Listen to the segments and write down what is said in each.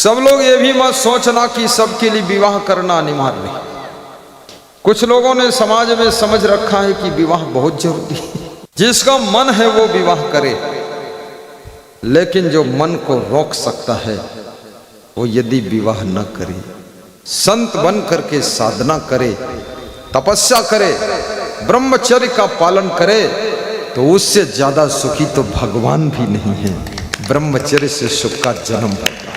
सब लोग ये भी मत सोचना कि सबके लिए विवाह करना अनिवार्य है। कुछ लोगों ने समाज में समझ रखा है कि विवाह बहुत जरूरी है, जिसका मन है वो विवाह करे, लेकिन जो मन को रोक सकता है वो यदि विवाह न करे, संत बन करके साधना करे, तपस्या करे, ब्रह्मचर्य का पालन करे, तो उससे ज्यादा सुखी तो भगवान भी नहीं है। ब्रह्मचर्य से सुख का जन्म होता है।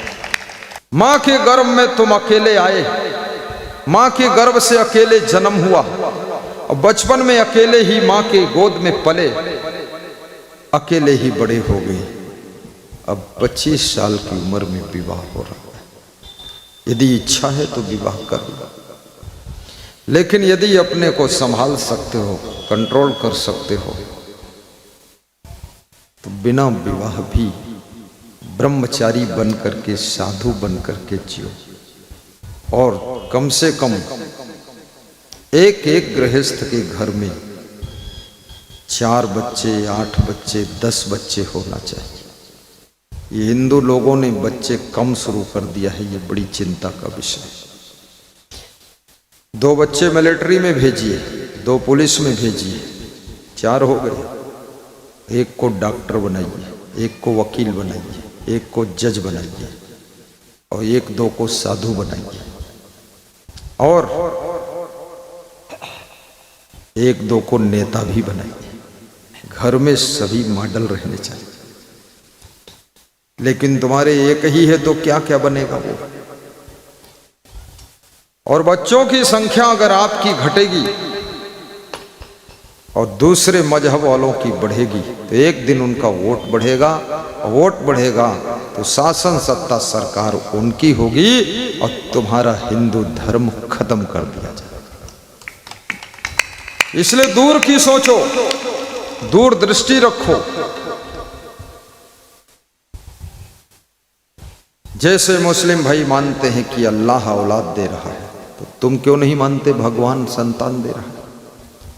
मां के गर्भ में तुम अकेले आए, मां के गर्भ से अकेले जन्म हुआ और बचपन में अकेले ही मां के गोद में पले, अकेले ही बड़े हो गए। अब 25 साल की उम्र में विवाह हो रहा है। यदि इच्छा है तो विवाह कर लो, लेकिन यदि अपने को संभाल सकते हो, कंट्रोल कर सकते हो, तो बिना विवाह भी ब्रह्मचारी बन करके, साधु बन करके जियो। और कम से कम एक एक गृहस्थ के घर में 4 बच्चे, 8 बच्चे, 10 बच्चे होना चाहिए। ये हिंदू लोगों ने बच्चे कम शुरू कर दिया है, ये बड़ी चिंता का विषय है। 2 बच्चे मिलिट्री में भेजिए, 2 पुलिस में भेजिए, 4 हो गए। एक को डॉक्टर बनाइए, एक को वकील बनाइए, एक को जज बनाइए और 1-2 को साधु बनाइए, और 1-2 को नेता भी बनाइए। घर में सभी मॉडल रहने चाहिए। लेकिन तुम्हारे एक ही है तो क्या क्या बनेगा वो। और बच्चों की संख्या अगर आपकी घटेगी और दूसरे मजहब वालों की बढ़ेगी, तो एक दिन उनका वोट बढ़ेगा, और वोट बढ़ेगा तो शासन सत्ता सरकार उनकी होगी और तुम्हारा हिंदू धर्म खत्म कर दिया जाएगा। इसलिए दूर की सोचो, दूर दृष्टि रखो। जैसे मुस्लिम भाई मानते हैं कि अल्लाह औलाद दे रहा है, तो तुम क्यों नहीं मानते भगवान संतान दे रहा है?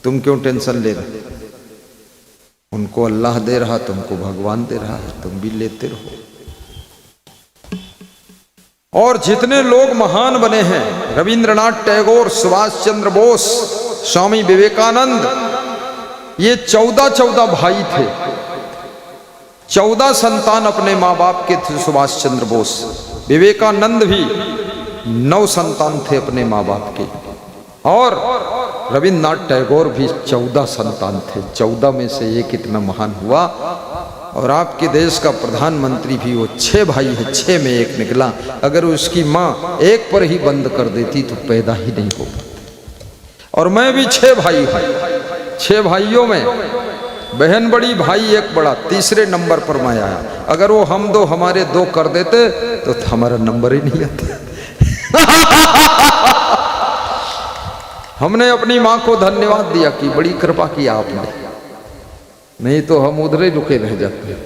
तुम क्यों टेंशन ले रहे? उनको अल्लाह दे रहा, तुमको भगवान दे रहा है, तुम भी लेते रहो। और जितने लोग महान बने हैं, रविंद्रनाथ टैगोर, सुभाष चंद्र बोस, स्वामी विवेकानंद, ये 14 भाई थे। 14 संतान अपने माँ बाप के थे। सुभाष चंद्र बोस, विवेकानंद भी 9 संतान थे अपने माँ बाप के, और रविंद्रनाथ टैगोर भी 14 संतान थे। 14 में से एक इतना महान हुआ। और आपके देश का प्रधानमंत्री भी वो 6 भाई है, 6 में एक निकला। अगर उसकी माँ एक पर ही बंद कर देती तो पैदा ही नहीं हो पाता। और मैं भी 6 भाई हूँ। 6 भाइयों में बहन बड़ी, भाई एक बड़ा, तीसरे नंबर पर मैं आया। अगर वो हम 2 हमारे 2 कर देते तो हमारा नंबर ही नहीं आता। हमने अपनी माँ को धन्यवाद दिया कि बड़ी कृपा किया आपने, नहीं तो हम उधर ही रुके रह जाते।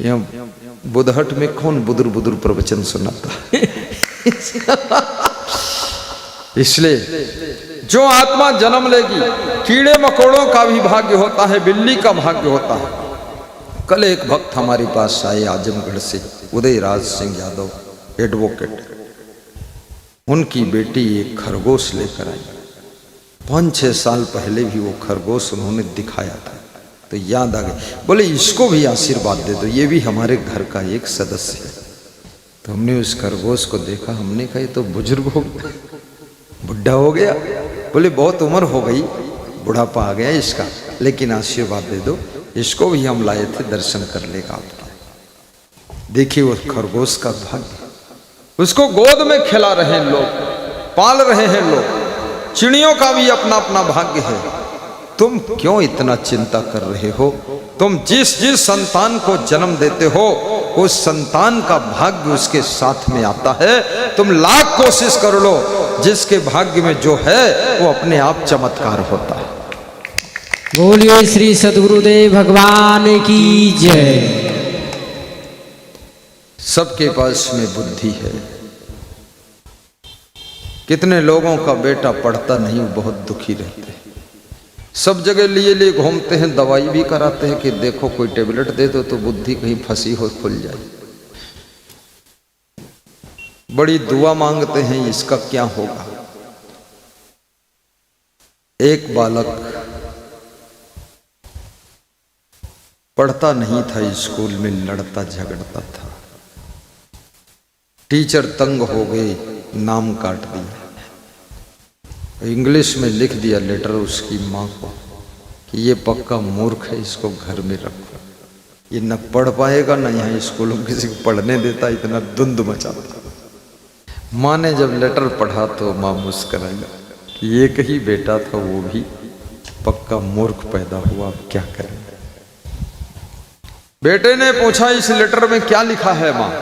यहाँ बुधहट में कौन बुदुर बुदुर प्रवचन सुनाता? इसलिए जो आत्मा जन्म लेगी, कीड़े मकोड़ों का भी भाग्य होता है, बिल्ली का भाग्य होता है। कल एक भक्त हमारे पास आए आजमगढ़ से, उदयराज सिंह यादव, एडवोकेट। उनकी बेटी एक खरगोश लेकर आई। 5-6 साल पहले भी वो खरगोश उन्होंने दिखाया था, तो याद आ गई। बोले इसको भी आशीर्वाद दे दो, ये भी हमारे घर का एक सदस्य है। तो हमने उस खरगोश को देखा, हमने कहा ये तो बुजुर्ग हो गया, बुढ़ा हो गया। बोले बहुत उम्र हो गई, बुढ़ापा आ गया इसका, लेकिन आशीर्वाद दे दो, इसको भी हम लाए थे, दर्शन कर लेगा आपका। देखिए वो खरगोश का भाग्य, उसको गोद में खिला रहे हैं लोग, पाल रहे हैं लोग। चिड़ियों का भी अपना अपना भाग्य है। तुम क्यों इतना चिंता कर रहे हो? तुम जिस जिस संतान को जन्म देते हो, उस संतान का भाग्य उसके साथ में आता है। तुम लाख कोशिश कर लो, जिसके भाग्य में जो है वो अपने आप चमत्कार होता है। बोलिए श्री सद्गुरुदेव भगवान की जय। सबके पास में बुद्धि है। कितने लोगों का बेटा पढ़ता नहीं, बहुत दुखी रहते हैं। सब जगह लिए घूमते हैं, दवाई भी कराते हैं कि देखो कोई टेबलेट दे दो तो बुद्धि कहीं फंसी हो खुल जाए। बड़ी दुआ मांगते हैं, इसका क्या होगा। एक बालक पढ़ता नहीं था, स्कूल में लड़ता झगड़ता था। टीचर तंग हो गए, नाम काट दिया, इंग्लिश में लिख दिया लेटर उसकी माँ को कि ये पक्का मूर्ख है, इसको घर में रखो, ये न पढ़ पाएगा न यहाँ स्कूल में किसी को पढ़ने देता, इतना धुंध मचाता। माँ ने जब लेटर पढ़ा तो माँ मुस्कुराई कि एक ही बेटा था, वो भी पक्का मूर्ख पैदा हुआ, अब क्या करें। बेटे ने पूछा इस लेटर में क्या लिखा है माँ?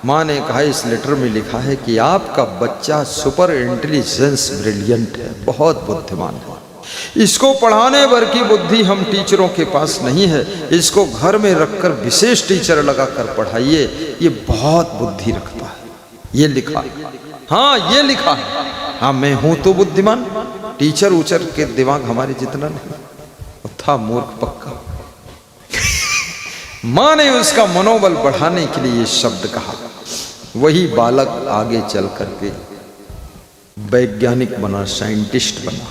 माँ ने कहा इस लेटर में लिखा है कि आपका बच्चा सुपर इंटेलिजेंस ब्रिलियंट है, बहुत बुद्धिमान है, इसको पढ़ाने भर की बुद्धि हम टीचरों के पास नहीं है, इसको घर में रखकर विशेष टीचर लगाकर पढ़ाइए, ये बहुत बुद्धि रखता है। ये लिखा, हाँ ये लिखा है। हाँ मैं हूं तो बुद्धिमान, टीचर उचर के दिमाग हमारे जितना नहीं, वो था मूर्ख पक्का। मां ने उसका मनोबल बढ़ाने के लिए ये शब्द कहा। वही बालक आगे चल करके वैज्ञानिक बना, साइंटिस्ट बना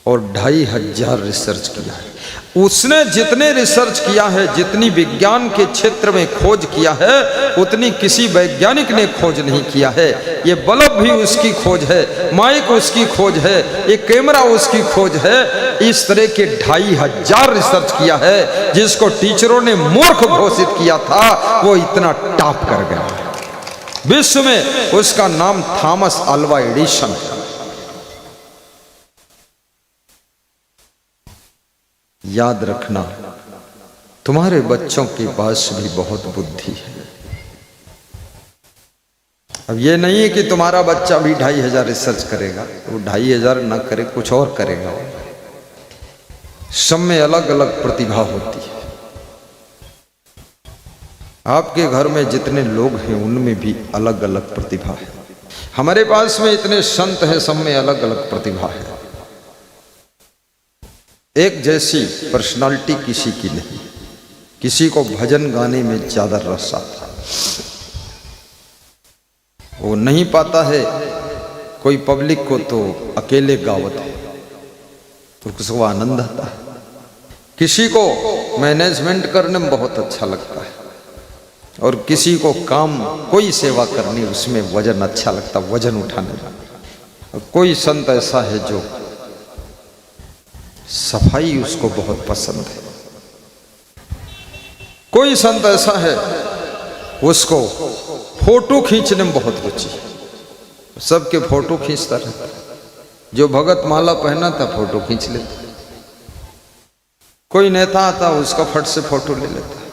और 2500 रिसर्च किया है। उसने जितने रिसर्च किया है, जितनी विज्ञान के क्षेत्र में खोज किया है, उतनी किसी वैज्ञानिक ने खोज नहीं किया है। ये बल्ब भी उसकी खोज है, माइक उसकी खोज है, ये कैमरा उसकी खोज है। इस तरह के 2500 रिसर्च किया है। जिसको टीचरों ने मूर्ख घोषित किया था, वो इतना टॉप कर गया। विश्व में उसका नाम थॉमस अल्वा एडिसन। याद रखना, तुम्हारे बच्चों के पास भी बहुत बुद्धि है। अब ये नहीं है कि तुम्हारा बच्चा भी 2500 रिसर्च करेगा, वो 2500 ना करे, कुछ और करेगा। सब में अलग अलग प्रतिभा होती है। आपके घर में जितने लोग हैं उनमें भी अलग अलग प्रतिभा है। हमारे पास में इतने संत हैं, सब में अलग अलग प्रतिभा है। एक जैसी पर्सनालिटी किसी की नहीं। किसी को भजन गाने में ज्यादा रस आता है, वो नहीं पाता है। कोई पब्लिक को तो अकेले गावत है तो उसको आनंद आता है। किसी को मैनेजमेंट करने में बहुत अच्छा लगता है और किसी को काम, कोई सेवा करनी, उसमें वजन अच्छा लगता, वजन उठाने में। कोई संत ऐसा है जो सफाई उसको बहुत पसंद है। कोई संत ऐसा है उसको फोटो खींचने में बहुत रुचि है, सबके फोटो खींचता रहता है। जो भगत माला पहना था फोटो खींच लेता। कोई नेता आता उसका फट से फोटो ले लेता है।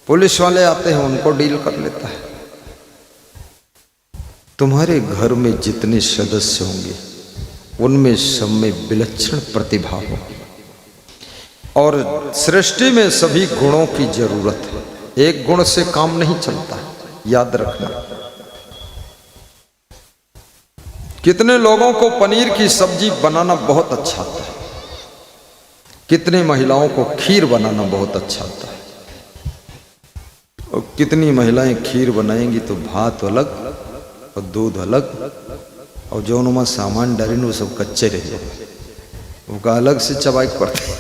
पुलिस वाले आते हैं उनको डील कर लेता है। तुम्हारे घर में जितने सदस्य होंगे उनमें सब में विलक्षण प्रतिभा होगी और सृष्टि में सभी गुणों की जरूरत है। एक गुण से काम नहीं चलता है, याद रखना। कितने लोगों को पनीर की सब्जी बनाना बहुत अच्छा आता है, कितने महिलाओं को खीर बनाना बहुत अच्छा आता है। और कितनी महिलाएं खीर बनाएंगी तो भात अलग और दूध अलग, और जो उनमें सामान डालें वो सब कच्चे रह जाए, उनका अलग से चबाई पड़ता है।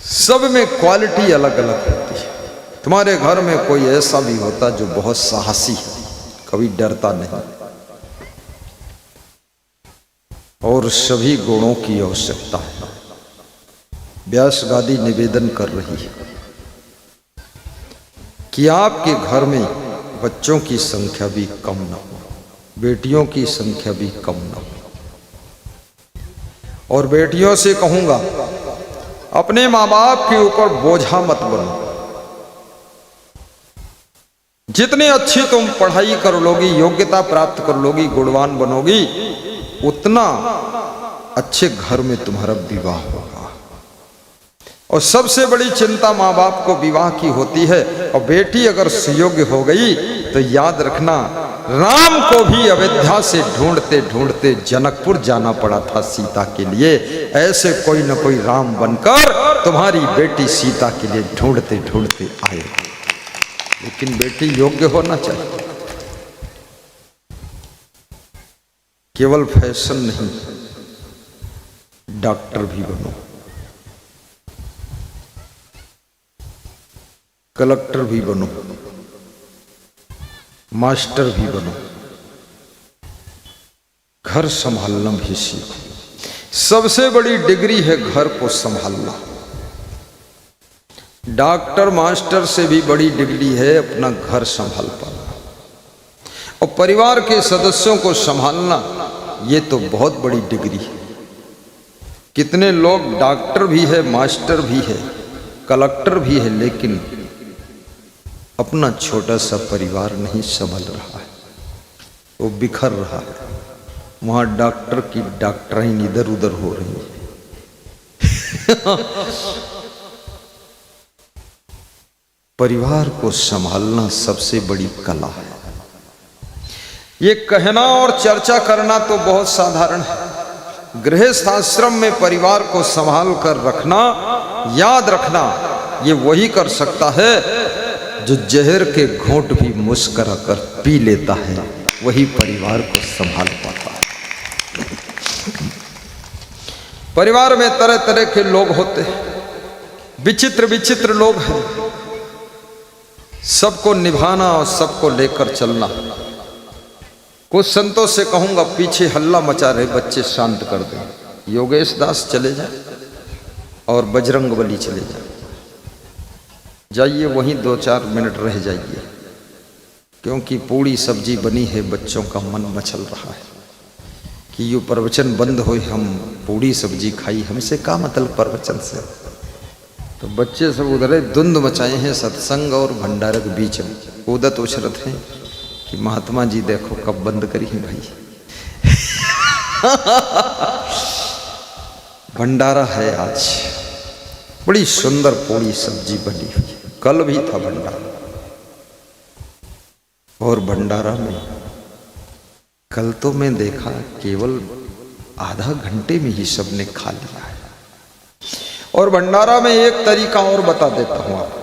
सब में क्वालिटी अलग अलग होती है। तुम्हारे घर में कोई ऐसा भी होता जो बहुत साहसी है, कभी डरता नहीं, और सभी गुणों की आवश्यकता है। व्यास गादी निवेदन कर रही है कि आपके घर में बच्चों की संख्या भी कम न हो, बेटियों की संख्या भी कम न हो। और बेटियों से कहूंगा, अपने माँ बाप के ऊपर बोझा मत बनो। जितनी अच्छी तुम पढ़ाई कर लोगी, योग्यता प्राप्त कर लोगी, गुणवान बनोगी, उतना अच्छे घर में तुम्हारा विवाह होगा। और सबसे बड़ी चिंता माँ बाप को विवाह की होती है। और बेटी अगर सुयोग्य हो गई तो याद रखना, राम को भी अयोध्या से ढूंढते ढूंढते जनकपुर जाना पड़ा था सीता के लिए। ऐसे कोई न कोई राम बनकर तुम्हारी बेटी सीता के लिए ढूंढते ढूंढते आए। लेकिन बेटी योग्य होना चाहिए। केवल फैशन नहीं, डॉक्टर भी बनो, कलेक्टर भी बनो, मास्टर भी बनो, घर संभालना भी सीखो। सबसे बड़ी डिग्री है घर को संभालना। डॉक्टर मास्टर से भी बड़ी डिग्री है अपना घर संभाल पाना, और परिवार के सदस्यों को संभालना, ये तो बहुत बड़ी डिग्री है। कितने लोग डॉक्टर भी है, मास्टर भी है, कलेक्टर भी है, लेकिन अपना छोटा सा परिवार नहीं संभाल रहा है, वो बिखर रहा है। वहां डॉक्टर की डॉक्टराइन इधर उधर हो रही है। परिवार को संभालना सबसे बड़ी कला है। ये कहना और चर्चा करना तो बहुत साधारण है। गृहस्थ आश्रम में परिवार को संभाल कर रखना, याद रखना, ये वही कर सकता है जो जहर के घूंट भी मुस्कुरा कर पी लेता है, वही परिवार को संभाल पाता है। परिवार में तरह तरह के लोग होते हैं, विचित्र विचित्र लोग हैं। सबको निभाना और सबको लेकर चलना। कुछ संतों से कहूंगा, पीछे हल्ला मचा रहे बच्चे शांत कर दें। योगेश दास चले जाए और बजरंगबली चले जाए, जाइए वहीं 2-4 मिनट रह जाइए, क्योंकि पूरी सब्जी बनी है, बच्चों का मन मचल रहा है कि यो प्रवचन बंद हो, हम पूरी सब्जी खाई, हमसे क्या मतलब प्रवचन से। तो बच्चे सब उधर धुंध मचाए हैं सत्संग और भंडारे के बीच में, कूदत उछरत हैं कि महात्मा जी देखो कब बंद करी है भाई। भंडारा है आज, बड़ी सुंदर पूरी सब्जी बनी हुई। कल भी था भंडारा, और भंडारा में कल तो मैं देखा केवल आधा घंटे में ही सबने खा लिया है। और भंडारा में एक तरीका और बता देता हूं आपको,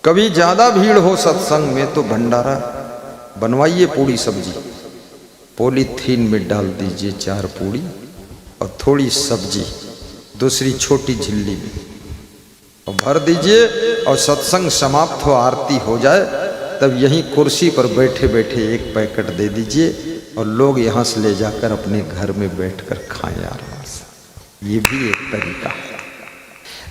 कभी ज्यादा भीड़ हो सत्संग में तो भंडारा बनवाइए, पूरी सब्जी पॉलीथीन में डाल दीजिए 4 पूड़ी और थोड़ी सब्जी दूसरी छोटी झिल्ली में और भर दीजिए, और सत्संग समाप्त हो, आरती हो जाए, तब यहीं कुर्सी पर बैठे बैठे एक पैकेट दे दीजिए और लोग यहाँ से ले जाकर अपने घर में बैठकर खाएं आराम से। ये भी एक तरीका है।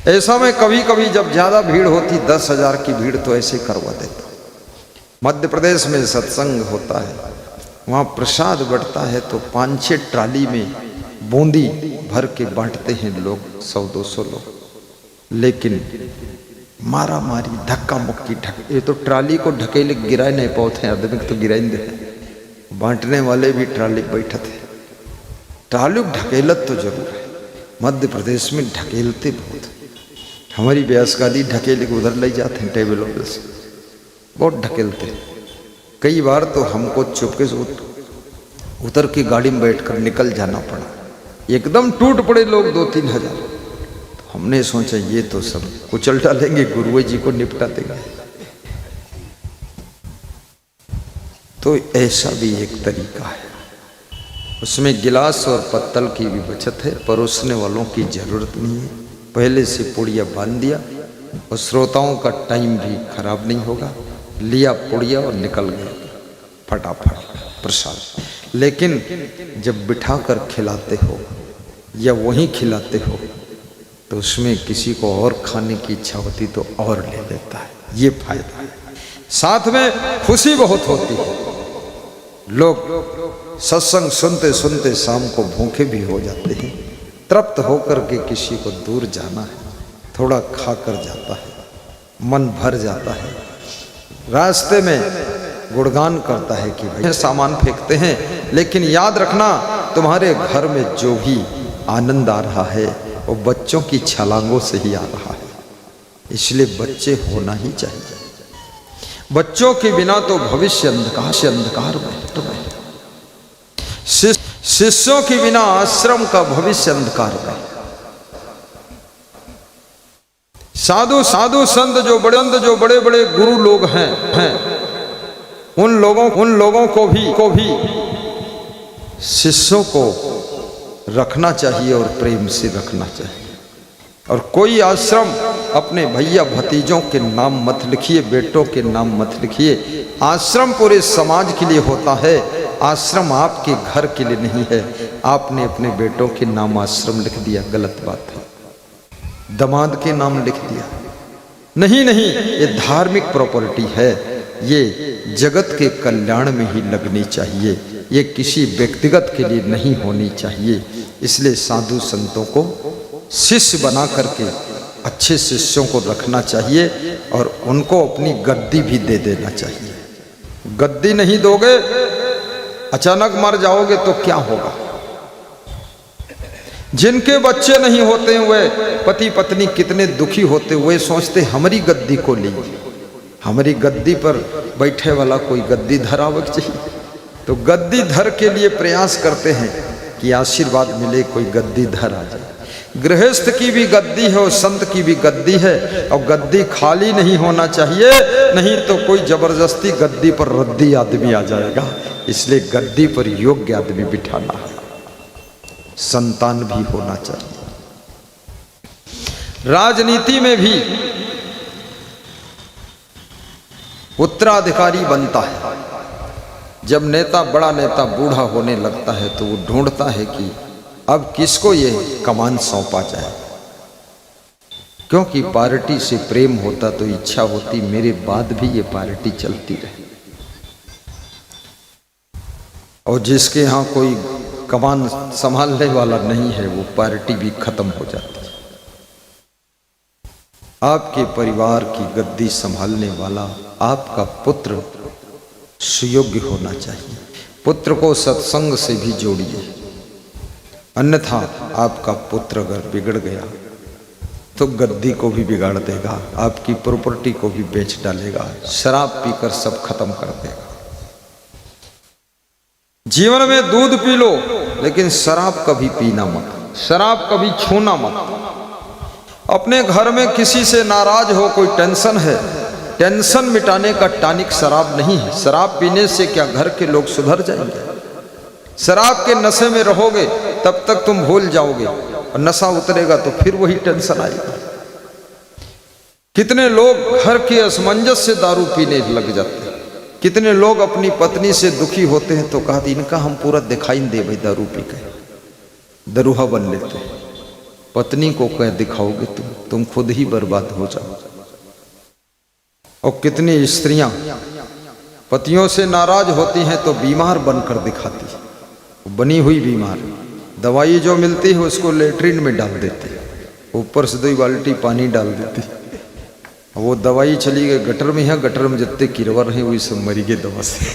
ऐसा मैं कभी कभी जब ज़्यादा भीड़ होती, 10,000 की भीड़, तो ऐसे करवा देता। मध्य प्रदेश में सत्संग होता है, वहाँ प्रसाद बढ़ता है तो 5-6 ट्राली में बूंदी भर के बांटते हैं लोग, 100-200 लोग। लेकिन मारा मारी धक्का मुक्की ये तो ट्राली को ढकेले गिराए नहीं पाते, आदमी तो गिराए दे। बांटने वाले भी ट्राली बैठे थे। ट्राली ढकेलत तो जरूर है, मध्य प्रदेश में ढकेलते बहुत। हमारी ब्यास गादी ढकेले के उधर ले जाते हैं टेबलों से, बहुत ढकेलते। कई बार तो हमको चुपके से उतर के गाड़ी में बैठकर निकल जाना पड़ा। एकदम टूट पड़े लोग 2-3 हजार। हमने सोचा ये तो सब कुचल डालेंगे, गुरुजी जी को निपटा देंगे। तो ऐसा भी एक तरीका है, उसमें गिलास और पत्तल की भी बचत है, परोसने वालों की जरूरत नहीं है। पहले से पुड़िया बांध दिया और श्रोताओं का टाइम भी खराब नहीं होगा, लिया पुड़िया और निकल गए फटाफट प्रसाद। लेकिन जब बिठा कर खिलाते हो या वहीं खिलाते हो तो उसमें किसी को और खाने की इच्छा होती तो और ले लेता है, ये फायदा है। साथ में खुशी बहुत होती है, लोग सत्संग सुनते सुनते शाम को भूखे भी हो जाते हैं। तृप्त होकर के किसी को दूर जाना है, थोड़ा खा कर जाता है, मन भर जाता है। रास्ते में गुणगान करता है कि भाई सामान फेंकते हैं, लेकिन याद रखना तुम्हारे घर में जो भी आनंद आ रहा है वो बच्चों की छलांगों से ही आ रहा है। इसलिए बच्चे होना ही चाहिए। बच्चों के बिना तो भविष्य अंधकार से अंधकार में, शिष्यों के बिना आश्रम का भविष्य अंधकार में। साधु साधु संत जो बड़े बड़े गुरु लोग हैं उन लोगों को भी शिष्यों को रखना चाहिए और प्रेम से रखना चाहिए। और कोई आश्रम अपने भैया भतीजों के नाम मत लिखिए, बेटों के नाम मत लिखिए। आश्रम पूरे समाज के लिए होता है, आश्रम आपके घर के लिए नहीं है। आपने अपने बेटों के नाम आश्रम लिख दिया, गलत बात है। दामाद के नाम लिख दिया, नहीं, ये धार्मिक प्रॉपर्टी है, ये जगत के कल्याण में ही लगनी चाहिए, ये किसी व्यक्तिगत के लिए नहीं होनी चाहिए। इसलिए साधु संतों को शिष्य बना करके अच्छे शिष्यों को रखना चाहिए और उनको अपनी गद्दी भी दे देना चाहिए। गद्दी नहीं दोगे, अचानक मर जाओगे तो क्या होगा? जिनके बच्चे नहीं होते हैं वे पति पत्नी कितने दुखी होते, वे सोचते हमारी गद्दी को लीजिए, हमारी गद्दी पर बैठे वाला कोई गद्दी धरावक चाहिए। तो गद्दी धर के लिए प्रयास करते हैं कि आशीर्वाद मिले, कोई गद्दी धर आ जाए। गृहस्थ की भी गद्दी है और संत की भी गद्दी है, और गद्दी खाली नहीं होना चाहिए, नहीं तो कोई जबरदस्ती गद्दी पर रद्दी आदमी आ जाएगा। इसलिए गद्दी पर योग्य आदमी बिठाना है, संतान भी होना चाहिए। राजनीति में भी उत्तराधिकारी बनता है। जब नेता, बड़ा नेता बूढ़ा होने लगता है तो वो ढूंढता है कि अब किसको ये कमान सौंपा जाए, क्योंकि पार्टी से प्रेम होता तो इच्छा होती मेरे बाद भी ये पार्टी चलती रहे, और जिसके यहाँ कोई कमान संभालने वाला नहीं है वो पार्टी भी खत्म हो जाती है। आपके परिवार की गद्दी संभालने वाला आपका पुत्र सुयोग्य होना चाहिए। पुत्र को सत्संग से भी जोड़िए, अन्यथा आपका पुत्र अगर बिगड़ गया तो गद्दी को भी बिगाड़ देगा, आपकी प्रॉपर्टी को भी बेच डालेगा, शराब पीकर सब खत्म कर देगा। जीवन में दूध पी लो लेकिन शराब कभी पीना मत, शराब कभी छूना मत। अपने घर में किसी से नाराज हो, कोई टेंशन है, टेंशन मिटाने का टॉनिक शराब नहीं है। शराब पीने से क्या घर के लोग सुधर जाएंगे? शराब के नशे में रहोगे तब तक तुम भूल जाओगे, और नशा उतरेगा तो फिर वही टेंशन आएगी। कितने लोग घर के असमंजस से दारू पीने लग जाते हैं, कितने लोग अपनी पत्नी से दुखी होते हैं तो कहते इनका हम पूरा दिखाई दे भाई, दारू पी के दरूहा बन लेते हैं। पत्नी को क्या दिखाओगे तुम खुद ही बर्बाद हो जाओ। और कितनी स्त्रियां पतियों से नाराज होती हैं तो बीमार बनकर दिखाती है, बनी हुई बीमार। दवाई जो मिलती है उसको लेटरिन में डाल देती है, ऊपर से 2 बाल्टी पानी डाल देती है, वो दवाई चली गई गटर में है, गटर में जितने किरवर हैं वही सब मरी गए दवा से।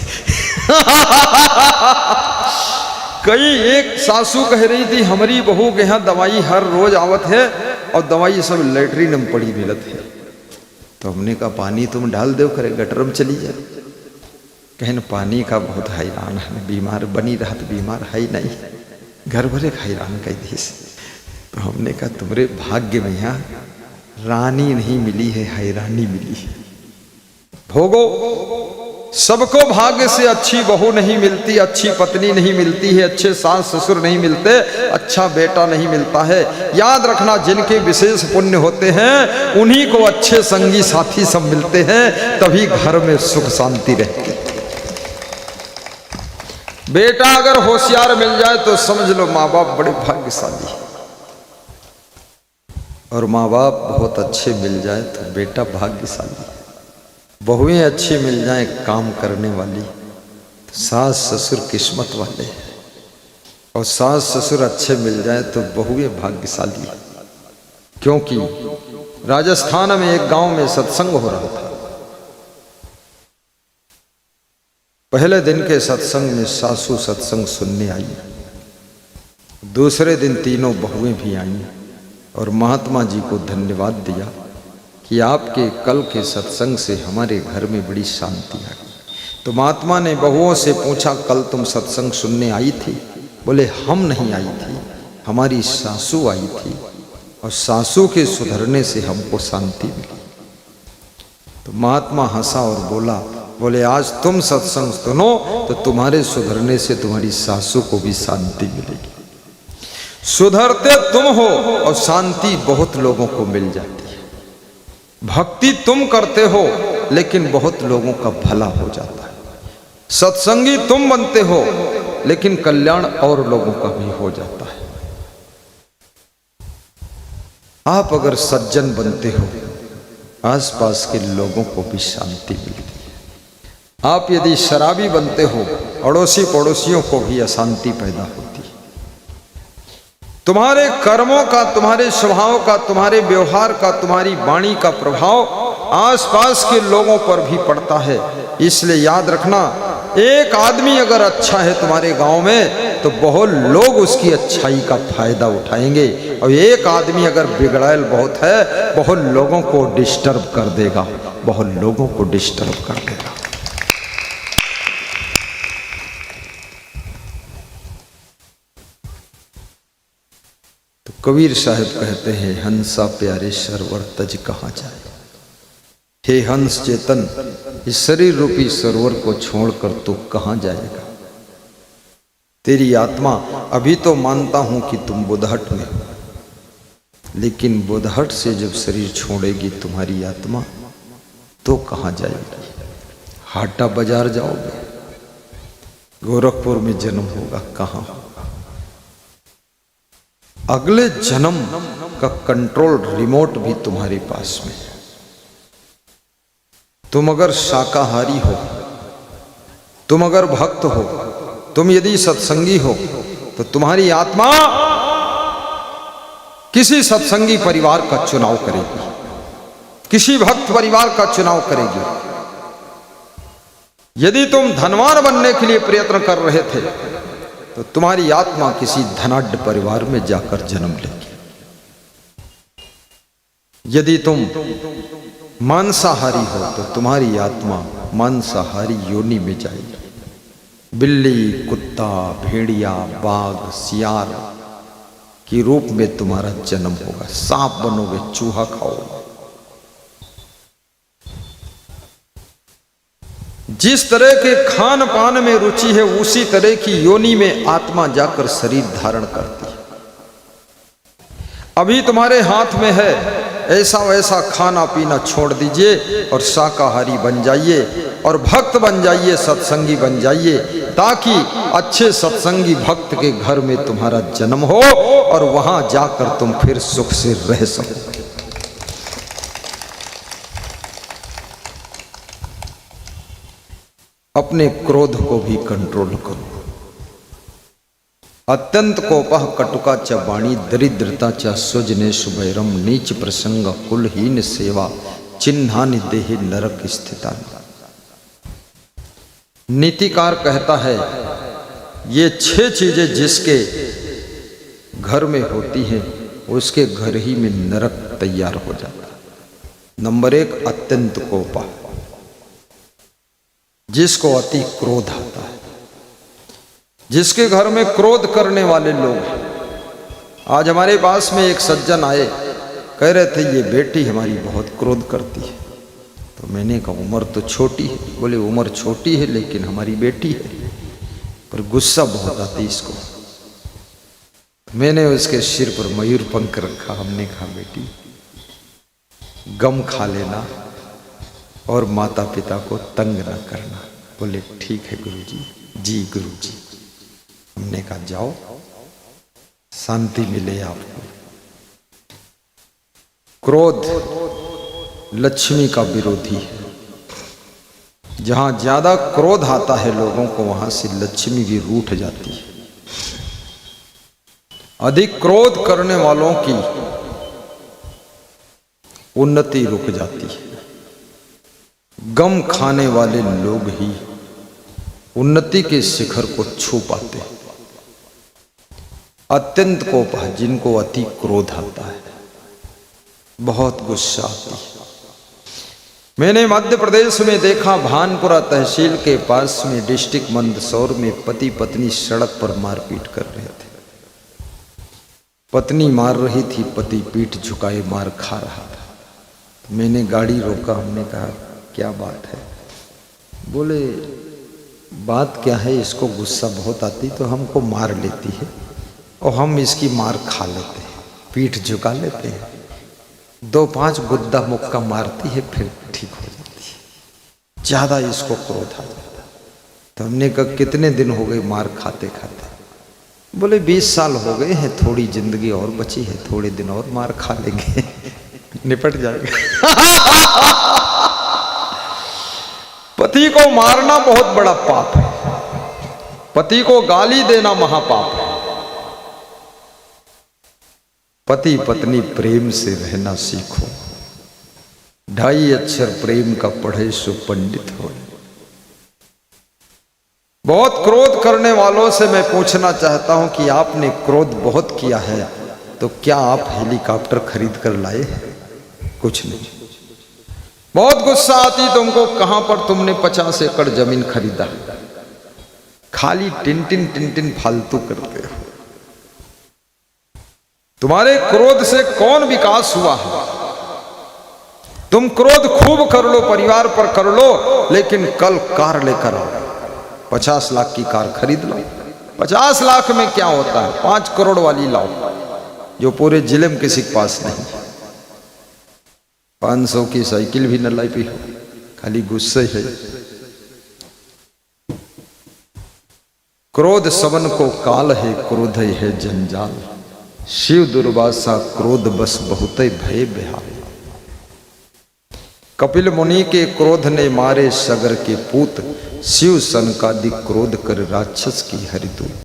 कई एक सासू कह रही थी हमारी बहू के यहाँ दवाई हर रोज आवत है और दवाई सब लेटरिन में पड़ी मिलत है। तो हमने कहा पानी तुम डाल दो, करे गटर में चली जाए। कहन पानी का बहुत हैरान है, बीमार बनी रहा तो बीमार है ही नहीं, घर भरे हैरान कह दी। तो हमने कहा तुम्हारे भाग्य में यहाँ रानी नहीं मिली है, हैरानी मिली है। भोगो, सबको भाग्य से अच्छी बहू नहीं मिलती, अच्छी पत्नी नहीं मिलती है, अच्छे सास ससुर नहीं मिलते, अच्छा बेटा नहीं मिलता है। याद रखना जिनके विशेष पुण्य होते हैं उन्हीं को अच्छे संगी साथी सब मिलते हैं, तभी घर में सुख शांति रहती है। बेटा अगर होशियार मिल जाए तो समझ लो माँ बाप बड़े भाग्यशाली है, और माँ बाप बहुत अच्छे मिल जाए तो बेटा भाग्यशाली। बहुएं अच्छी मिल जाए काम करने वाली तो सास ससुर किस्मत वाले, और सास ससुर अच्छे मिल जाए तो बहुएं भाग्यशाली। क्योंकि राजस्थान में एक गांव में सत्संग हो रहा था। पहले दिन के सत्संग में सासू सत्संग सुनने आई, दूसरे दिन तीनों बहुएं भी आईं और महात्मा जी को धन्यवाद दिया कि आपके कल के सत्संग से हमारे घर में बड़ी शांति आ गई। तो महात्मा ने बहुओं से पूछा कल तुम सत्संग सुनने आई थी? बोले हम नहीं आई थी, हमारी सासू आई थी, और सासू के सुधरने से हमको शांति मिली। तो महात्मा हंसा और बोले आज तुम सत्संग सुनो तो तुम्हारे सुधरने से तुम्हारी सासू को भी शांति मिलेगी। सुधरते तुम हो और शांति बहुत लोगों को मिल जाती है। भक्ति तुम करते हो लेकिन बहुत लोगों का भला हो जाता है। सत्संगी तुम बनते हो लेकिन कल्याण और लोगों का भी हो जाता है। आप अगर सज्जन बनते हो आसपास के लोगों को भी शांति मिलती है। आप यदि शराबी बनते हो अड़ोसी पड़ोसियों को भी अशांति पैदा होती है। तुम्हारे कर्मों का, तुम्हारे स्वभाव का, तुम्हारे व्यवहार का, तुम्हारी वाणी का प्रभाव आसपास के लोगों पर भी पड़ता है। इसलिए याद रखना, एक आदमी अगर अच्छा है तुम्हारे गांव में तो बहुत लोग उसकी अच्छाई का फायदा उठाएंगे, और एक आदमी अगर बिगड़ैल बहुत है बहुत लोगों को डिस्टर्ब कर देगा, बहुत लोगों को डिस्टर्ब कर देगा। तो कबीर साहब कहते हैं, हंसा प्यारे सरवर तज कहाँ जाए। हे हंस चेतन, इस शरीर रूपी सरोवर को छोड़कर तू कहाँ जाएगा। तेरी आत्मा, अभी तो मानता हूं कि तुम बुधहट में हो, लेकिन बुधहट से जब शरीर छोड़ेगी तुम्हारी आत्मा तो कहाँ जाएगी। हाटा बाजार जाओगे, गोरखपुर में जन्म होगा, कहाँ होगा। अगले जन्म का कंट्रोल रिमोट भी तुम्हारे पास में है। तुम अगर शाकाहारी हो, तुम अगर भक्त हो, तुम यदि सत्संगी हो तो तुम्हारी आत्मा किसी सत्संगी परिवार का चुनाव करेगी, किसी भक्त परिवार का चुनाव करेगी। यदि तुम धनवान बनने के लिए प्रयत्न कर रहे थे तो तुम्हारी आत्मा किसी धनाढ्य परिवार में जाकर जन्म लेगी। यदि तुम मांसाहारी हो तो तुम्हारी आत्मा मांसाहारी योनि में जाएगी। बिल्ली, कुत्ता, भेड़िया, बाघ, सियार के रूप में तुम्हारा जन्म होगा। सांप बनोगे, चूहा खाओगे। जिस तरह के खान पान में रुचि है उसी तरह की योनि में आत्मा जाकर शरीर धारण करती है। अभी तुम्हारे हाथ में है, ऐसा वैसा खाना पीना छोड़ दीजिए और शाकाहारी बन जाइए और भक्त बन जाइए, सत्संगी बन जाइए, ताकि अच्छे सत्संगी भक्त के घर में तुम्हारा जन्म हो और वहां जाकर तुम फिर सुख से रह सको। अपने क्रोध को भी कंट्रोल करो। अत्यंत कोपः कटुका च वाणी, दरिद्रता च स्वजनेषु वैरम, नीच प्रसंग कुलहीन सेवा, चिन्हानि देहि नरक स्थिता। नीतिकार कहता है ये 6 चीजें जिसके घर में होती हैं उसके घर ही में नरक तैयार हो जाता है। नंबर 1, अत्यंत कोपः, जिसको अति क्रोध आता है, जिसके घर में क्रोध करने वाले लोग हैं। आज हमारे पास में एक सज्जन आए, कह रहे थे ये बेटी हमारी बहुत क्रोध करती है। तो मैंने कहा उम्र तो छोटी है। बोले उम्र छोटी है लेकिन हमारी बेटी है, पर गुस्सा बहुत आती इसको। मैंने उसके सिर पर मयूर पंख रखा। हमने कहा बेटी गम खा लेना और माता पिता को तंग न करना। बोले ठीक है गुरुजी। जी गुरुजी। हमने कहा जाओ, शांति मिले आपको। क्रोध लक्ष्मी का विरोधी है। जहां ज्यादा क्रोध आता है लोगों को वहां से लक्ष्मी भी रूठ जाती है। अधिक क्रोध करने वालों की उन्नति रुक जाती है। गम खाने वाले लोग ही उन्नति के शिखर को छू पाते हैं। अत्यंत कोपः, जिनको अति क्रोध आता है, बहुत गुस्सा आती है। मैंने मध्य प्रदेश में देखा, भानपुरा तहसील के पास में डिस्ट्रिक्ट मंदसौर में पति पत्नी सड़क पर मारपीट कर रहे थे। पत्नी मार रही थी, पति पीठ झुकाए मार खा रहा था। तो मैंने गाड़ी रोका, हमने कहा क्या बात है? बोले बात क्या है, इसको गुस्सा बहुत आती तो हमको मार लेती है और हम इसकी मार खा लेते हैं, पीठ झुका लेते हैं, 2-5 गुद्दा मुक्का मारती है फिर ठीक हो जाती है, ज़्यादा इसको क्रोध आ जाता है। तो हमने कहा कितने दिन हो गए मार खाते खाते? बोले 20 साल हो गए हैं, थोड़ी जिंदगी और बची है, थोड़े दिन और मार खा लेंगे निपट जाएगा। पति को मारना बहुत बड़ा पाप है, पति को गाली देना महापाप है। पति पत्नी प्रेम से रहना सीखो, 2.5 अक्षर प्रेम का पढ़े सो पंडित हो। बहुत क्रोध करने वालों से मैं पूछना चाहता हूं कि आपने क्रोध बहुत किया है तो क्या आप हेलीकॉप्टर खरीद कर लाए? कुछ नहीं। बहुत गुस्सा आती तुमको, कहां पर तुमने 50 एकड़ जमीन खरीदा? खाली टिन फालतू करते हो। तुम्हारे क्रोध से कौन विकास हुआ है? तुम क्रोध खूब कर लो, परिवार पर कर लो, लेकिन कल कार लेकर आओ, 50 लाख की कार खरीद लो। 50 लाख में क्या होता है? 5 करोड़ वाली लाओ जो पूरे जिले में किसी के पास नहीं। 500 की साइकिल भी न लाई पी, खाली गुस्से है। क्रोध सबन को काल है, क्रोध है जंजाल। शिव दुर्वासा क्रोध बस बहुत भय बेहाल। कपिल मुनि के क्रोध ने मारे सगर के पूत, शिव सनकादि क्रोध कर राक्षस की हरितु।